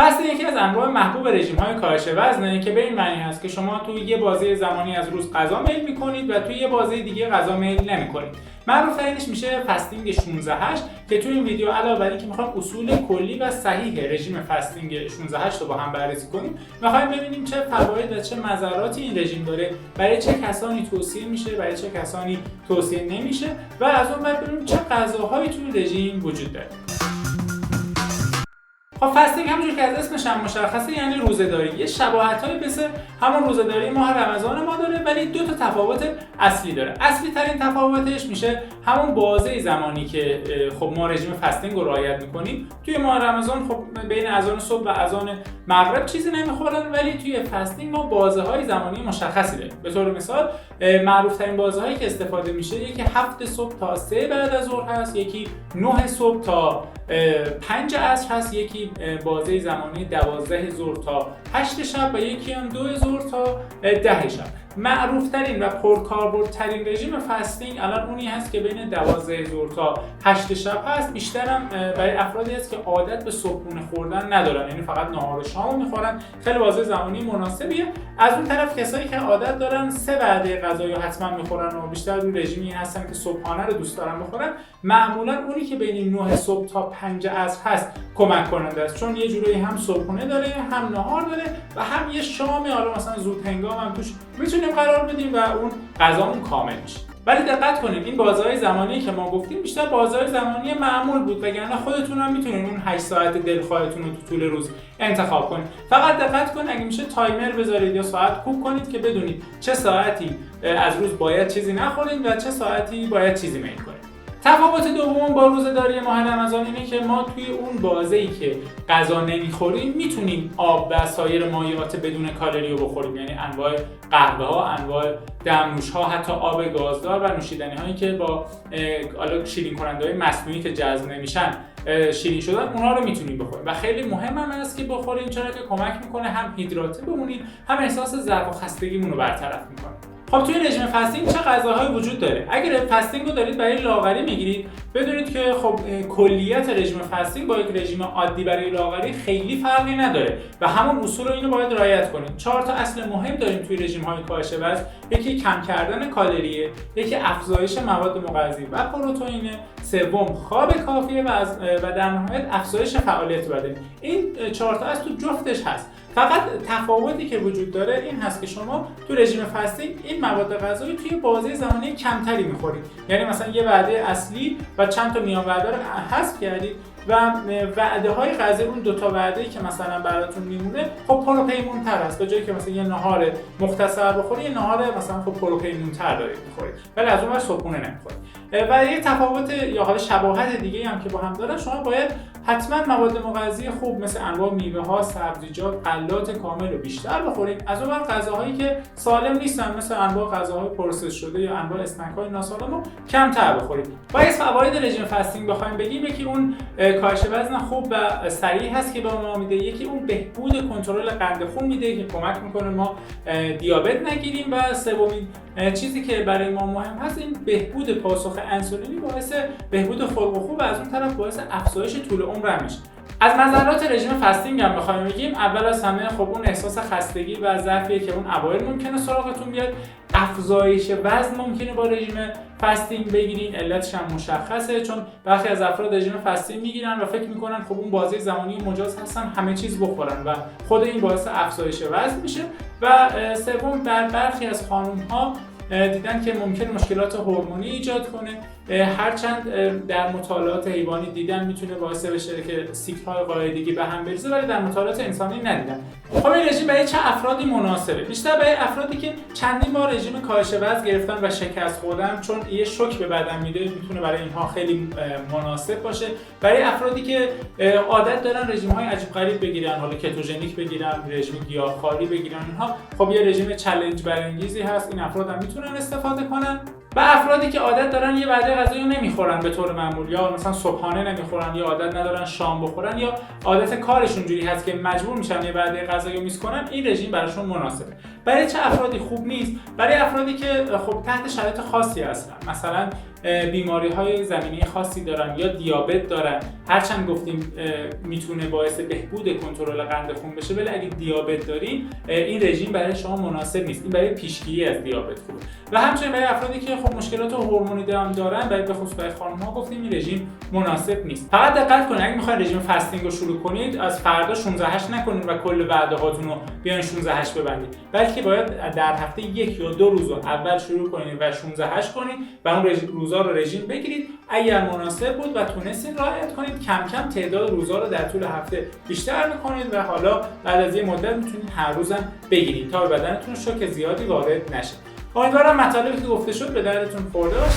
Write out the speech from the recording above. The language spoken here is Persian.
فاستینگ یکی از انواع محبوب رژیم‌های کاهش وزنه که به این معنی هست که شما توی یه بازه زمانی از روز غذا میل می‌کنید و توی یه بازه دیگه غذا میل نمی‌کنید. معروف‌ترینش میشه فاستینگ 16/8 که توی این ویدیو علاوه بر اینکه می‌خوایم اصول کلی و صحیح رژیم فاستینگ 16/8 رو با هم بررسی کنیم، می‌خوایم ببینیم چه فواید و چه مضراتی این رژیم داره، برای چه کسانی توصیه میشه، برای چه کسانی توصیه نمیشه و از اون ور ببینیم چه غذاهایی توی رژیم وجود داره. خب فاستینگ همونجور که از اسمش هم مشخصه یعنی روزه‌داری. یه شباهتایی مثل همون روزه‌داری ماه رمضان ما داره، ولی دو تا تفاوت اصلی داره. اصلی ترین تفاوتش میشه همون بازه زمانی که خب ما رژیم فاستینگ رو رعایت می‌کنیم. توی ماه رمضان خب بین اذان صبح و اذان مغرب چیزی نمیخورن، ولی توی فاستینگ ما بازه‌های زمانی مشخصی داریم. به طور مثال معروف‌ترین بازه‌هایی که استفاده میشه یکی 7 صبح تا 3 بعد از ظهر هست، یکی 9 صبح تا 5 عصر هست، یکی بازه زمانی 12 ظهر تا 8 شب و یکی هم 2 ظهر تا 10 شب. معروف‌ترین و پرکاربردترین رژیم فاستینگ الان اونی هست که بین 12 ظهر تا 8 شب هست. بیشترم برای افرادی هست که عادت به صبحونه خوردن ندارن، یعنی فقط نهار و شام میخورن. خیلی بازه زمانی مناسبیه. از اون طرف کسایی که عادت دارن 3 وعده غذایی حتما میخورن و بیشتر روی رژیمی هستن که صبحانه رو دوست دارن بخورن، معمولا اونی که بین 9 صبح تا 5 عصر هست کمک کننده است، چون یه جورایی هم صبحونه داره، هم نهار داره و هم یه شام حالا مثلا زود هنگام هم توش میتونیم قرار بدیم و اون غذامون کامل میشه. ولی دقت کنید این بازه‌های زمانی که ما گفتیم بیشتر بازه‌های زمانی معمول بود، وگرنه خودتون هم میتونید اون 8 ساعت دلخواهتون رو تو طول روز انتخاب کنید. فقط دقت کنید اگه میشه تایمر بذارید یا ساعت کوک کنید که بدونید چه ساعتی از روز باید چیزی نخورید و چه ساعتی باید چیزی میل کنید. تفاوت دوم با روزه‌داری ماه رمضان اینه که ما توی اون بازه‌ای که غذا نمیخوریم میتونیم آب و سایر مایعات بدون کالری رو بخوریم، یعنی انواع قهوه‌ها، انواع دمنوش‌ها، حتی آب گازدار و نوشیدنی‌هایی که با شیرین کننده‌های مصنوعی که جذب نمیشن شیرین شدن، اونا رو میتونیم بخوریم و خیلی مهم هم است که بخوریم، چرا که کمک میکنه هم هیدراته بمونیم، هم احساس ضعف و خستگیمون رو برطرف میکنه. خب توی رژیم فاستینگ چه غذاهایی وجود داره؟ اگر فاستینگ رو دارید برای لاغری میگیرید، بدونید که خب کلیت رژیم فاستینگ با یک رژیم عادی برای لاغری خیلی فرقی نداره و همون اصول رو اینو باید رعایت کنید. 4 تا اصل مهم داریم توی رژیم‌های کاهش وزن. یکی کم کردن کالریه، یکی افزایش مواد مغذی و پروتئین، سوم خواب کافیه و در نهایت افزایش فعالیت بدن. این 4 تا اصل تو جفتش هست. فقط تفاوتی که وجود داره این هست که شما تو رژیم فاستینگ این مواد غذایی توی بازه زمانی کمتری میخورید، یعنی مثلا یه وعده اصلی و چند تا میان وعده رو حذف کردید و وعده های غذایی اون 2 تا وعده‌ای که مثلا براتون میمونه خب پروپیمون تر است. به جایی که مثلا یه نهار مختصر بخورید، یه نهار مثلا خب پروپیمون تر دارید میخورید، ولی از اون ور صبحونه نمیخورید. و یه تفاوت یا حالا شباهت دیگه هم که با هم دارن، شما باید حتما مواد مغذی خوب مثل انواع میوه‌ها، سبزیجات، غلات کامل رو بیشتر بخورید. از اون ور غذاهایی که سالم نیستن مثل انواع غذاهای پروسس شده یا انواع اسنک‌های ناسالم رو کمتر بخورید. و از فواید رژیم فاستینگ بخوایم بگیم، یکی اون کاهش وزن خوب و سریع هست که به ما میده، یکی اون بهبود کنترل قند خون میده که کمک میکنه ما دیابت نگیریم و سومین چیزی که برای ما مهم هست این بهبود پاسخ انسولینی باعث بهبود خلق و خو و از اون طرف باعث افزایش طول عمر میشه. از نظرات رژیم فاستینگ هم بخوایم بگیم، اول از همه خب اون احساس خستگی و ضعفیه که اون اوایل ممکنه سراغتون بیاد. افزایش وزن ممکنه با رژیم فاستینگ بگیرین، علتش هم مشخصه، چون برخی از افراد رژیم فاستینگ میگیرن و فکر میکنن خب اون بازه زمانی مجاز هستن همه چیز بخورن و خود این باعث افزایش وزن میشه. و سوم در برخی از خانم‌ها دیدن که ممکن مشکلات هورمونی ایجاد کنه، هرچند در مطالعات حیوانی دیدن میتونه باعث بشه که سیکل‌های قاعدگی به هم بریزه، ولی در مطالعات انسانی ندیدن. خب این رژیم برای چه افرادی مناسبه؟ بیشتر برای افرادی که چندین بار رژیم کاهش وزن گرفتن و شکست خوردن، چون یه شوک به بدن میده، میتونه برای اینها خیلی مناسب باشه. برای افرادی که عادت دارن رژیم‌های عجیب غریب بگیرن، حالا کتوژنیک بگیرن، رژیم گیاهخواری بگیرن، اینها خب یه رژیم چالش برانگیزی هست، این افراد هم میتونن استفاده کنن. و افرادی که عادت دارن یه وعده غذایی نمیخورن به طور معمول، یا مثلا صبحانه نمیخورن، یا عادت ندارن شام بخورن، یا عادت کارشون جوری هست که مجبور میشن یه وعده غذایی میس کنن، این رژیم براشون مناسبه. برای چه افرادی خوب نیست؟ برای افرادی که خب تحت شرایط خاصی هستن، مثلا بیماری‌های زمینه خاصی دارن یا دیابت دارن، هرچند گفتیم میتونه باعث بهبود کنترل قند خون بشه، ولی اگه دیابت دارین این رژیم برای شما مناسب نیست. این برای پیشگیری از دیابت خوبه. و همچنین برای افرادی که خب مشکلات هورمونی دارن، برای به خصوص برای خانم‌ها گفتیم این رژیم مناسب نیست. فقط دقت کنید اگه می‌خواید رژیم فاستینگ رو شروع کنید، از فردا 16-8 نکنید و کل وعده هاتون رو بیاین 16-8 ببندید، بلکه باید در هفته 1 یا 2 روز اول شروع کنید و 16-8 کنید و اون روزا رو رژیم بگیرید. اگر مناسب بود و تونستید رعایت کنید، کم کم تعداد روزا رو در طول هفته بیشتر می‌کنید و حالا بعد از یه مدت میتونید هر روزم بگیرید تا به بدنتون شوک زیادی وارد نشه. امیدوارم مطالبی که گفته شد به دردتون خورده باشه.